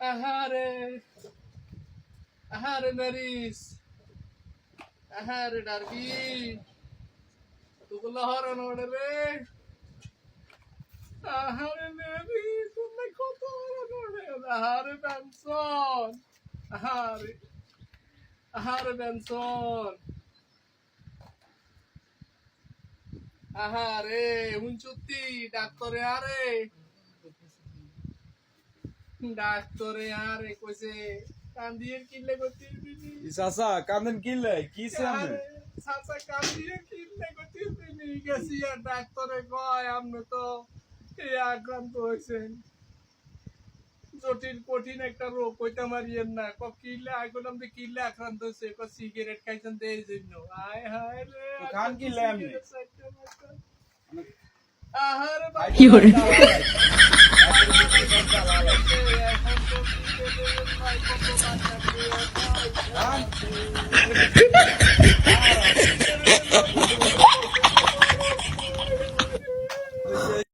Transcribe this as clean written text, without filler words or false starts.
আহারে আহারে নারিস আহারে ডারবি তুগুলো হরণ ওড়ে রে আহারে নারিস তুমি কত হরণ ওড়ে আহারে বেনসন আহারে আহারে বেনসন আহারে হুঞ্চুতি ডাক্তারে আরে কইছে কান্দিয়ে কিনলে গতি দিনি চাচা কান্দেন কিনলে কি সামনে চাচা কান্দিয়ে কিনলে গতি দিনি গেছি আর ডাক্তারে কয় আপনি তো এই আক্রান্ত হয়েছেন জটিল কঠিন একটা রোগ কইতে মারিয়েন না কিনলে আইকলাম যে কিনলে আক্রান্ত হয়েছে সিগারেট খাইছেন এই জন্য আয় হায় রে খান কিনলে আপনি আহারে কি করে এখন তো